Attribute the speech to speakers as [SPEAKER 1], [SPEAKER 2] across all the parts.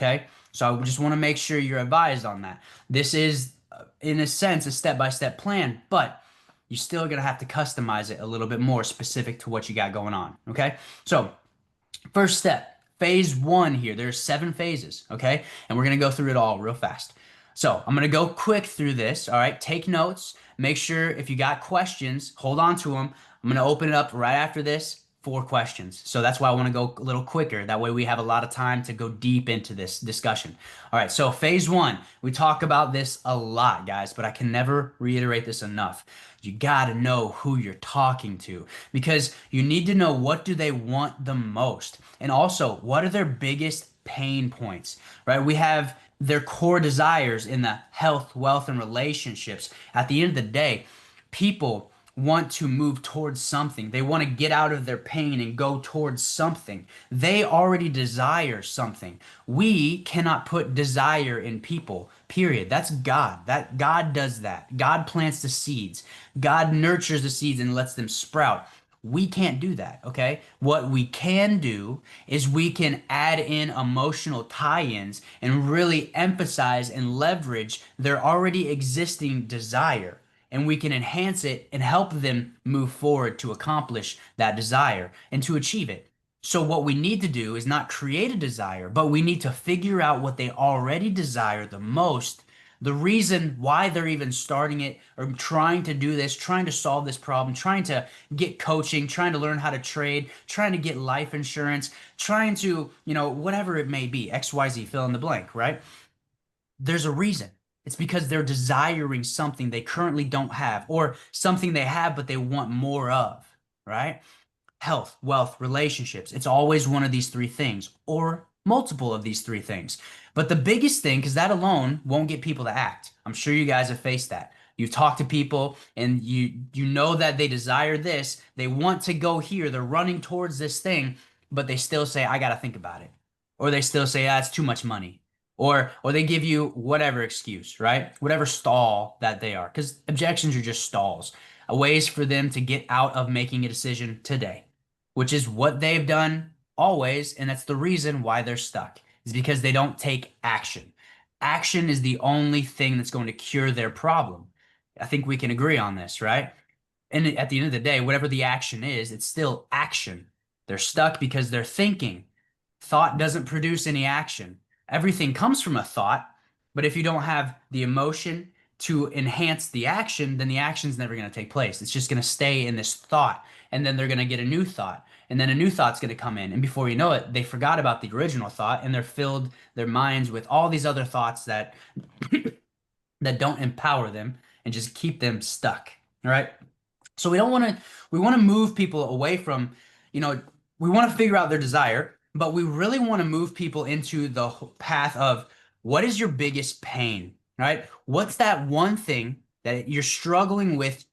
[SPEAKER 1] Okay. So I just want to make sure you're advised on that. This is, in a sense, a step-by-step plan, but you're still going to have to customize it a little bit more specific to what you got going on. Okay. So first step, phase one here. There's 7 phases. Okay. And we're going to go through it all real fast. So I'm going to go quick through this. All right. Take notes. Make sure if you got questions, hold on to them. I'm going to open it up right after this. 4 questions. So that's why I want to go a little quicker. That way we have a lot of time to go deep into this discussion. All right, so phase one, we talk about this a lot, guys, but I can never reiterate this enough. You got to know who you're talking to because you need to know what do they want the most and also what are their biggest pain points, right? We have their core desires in the health, wealth, and relationships. At the end of the day, people want to move towards something. They want to get out of their pain and go towards something. They already desire something. We cannot put desire in people, period. That's God. That God does that. God plants the seeds. God nurtures the seeds and lets them sprout. We can't do that, okay? What we can do is we can add in emotional tie-ins and really emphasize and leverage their already existing desire and we can enhance it and help them move forward to accomplish that desire and to achieve it. So, what we need to do is not create a desire, but we need to figure out what they already desire the most, the reason why they're even starting it or trying to do this, trying to solve this problem, trying to get coaching, trying to learn how to trade, trying to get life insurance, trying to, whatever it may be, XYZ, fill in the blank, right? There's a reason. It's because they're desiring something they currently don't have or something they have but they want more of, right? Health, wealth, relationships. It's always one of these 3 things or multiple of these 3 things. But the biggest thing, because that alone won't get people to act. I'm sure you guys have faced that. You've talked to people and you know that they desire this, they want to go here, they're running towards this thing, but they still say, I gotta think about it. Or they still say, ah, it's too much money. Or they give you whatever excuse, right? Whatever stall that they are. Because objections are just stalls, ways for them to get out of making a decision today, which is what they've done always, and that's the reason why they're stuck, is because they don't take action. Action is the only thing that's going to cure their problem. I think we can agree on this, right? And at the end of the day, whatever the action is, it's still action. They're stuck because they're thinking. Thought doesn't produce any action. Everything comes from a thought, but if you don't have the emotion to enhance the action, then the action's never going to take place. It's just going to stay in this thought, and then they're going to get a new thought, and then a new thought's going to come in, and before you know it, they forgot about the original thought, and they're filled their minds with all these other thoughts that that don't empower them and just keep them stuck. All right. So we want to move people away from, you know, we want to figure out their desire, but we really want to move people into the path of what is your biggest pain, right? What's that one thing that you're struggling with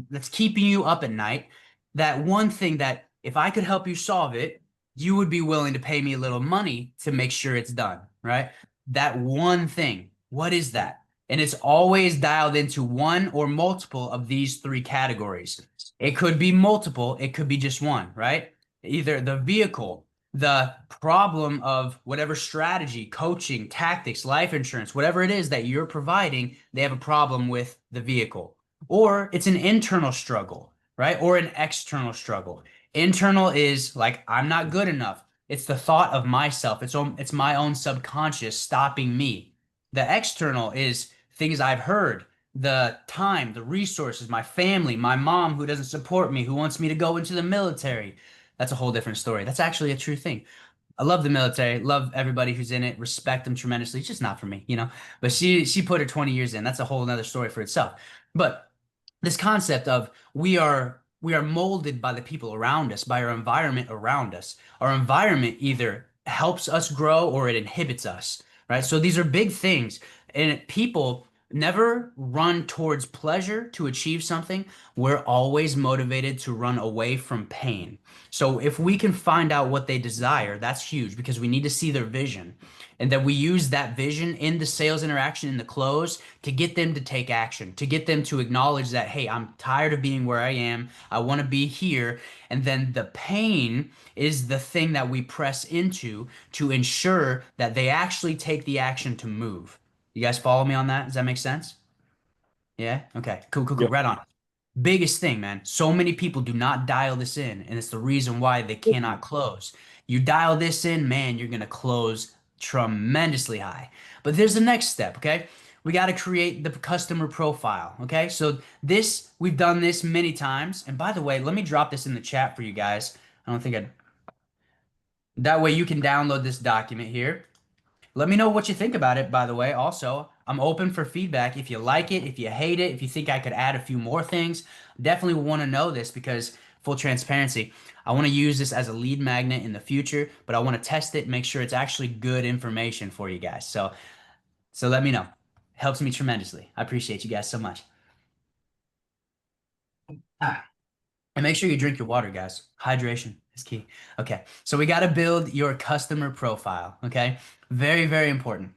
[SPEAKER 1] that's keeping you up at night? That one thing that if I could help you solve it, you would be willing to pay me a little money to make sure it's done, right? That one thing. What is that? And it's always dialed into one or multiple of these 3 categories. It could be multiple, it could be just one, right? Either the vehicle, the problem of whatever strategy, coaching, tactics, life insurance, whatever it is that you're providing, they have a problem with the vehicle. Or it's an internal struggle, right? Or an external struggle. Internal is like, I'm not good enough. It's the thought of myself. It's my own subconscious stopping me. The external is things I've heard, the time, the resources, my family, my mom who doesn't support me, who wants me to go into the military. That's a whole different story. That's actually a true thing. I love the military, love everybody who's in it, respect them tremendously. It's just not for me, you know. But she put her 20 years in. That's a whole other story for itself. But this concept of we are molded by the people around us, by our environment around us. Our environment either helps us grow or it inhibits us, right? So these are big things. And people Never run towards pleasure to achieve something. We're always motivated to run away from pain. So if we can find out what they desire, that's huge because we need to see their vision. And then we use that vision in the sales interaction, in the close, to get them to take action, to get them to acknowledge that, hey, I'm tired of being where I am. I want to be here. And then the pain is the thing that we press into to ensure that they actually take the action to move. You guys follow me on that? Does that make sense? Yeah? Okay. Cool, cool, cool.
[SPEAKER 2] Yep.
[SPEAKER 1] Right on. Biggest thing, man. So many people do not dial this in, and it's the reason why they cannot close. You dial this in, man, you're gonna close tremendously high. But there's the next step, okay? We got to create the customer profile, okay? So this, we've done this many times. And by the way, let me drop this in the chat for you guys. I don't think I, that way you can download this document here. Let me know what you think about it, by the way. Also, I'm open for feedback. If you like it, if you hate it, if you think I could add a few more things, definitely want to know this because full transparency, I want to use this as a lead magnet in the future, but I want to test it, make sure it's actually good information for you guys. So let me know. Helps me tremendously. I appreciate you guys so much. Ah, and make sure you drink your water, guys. Hydration is key. Okay, so we got to build your customer profile. Okay, very, very important.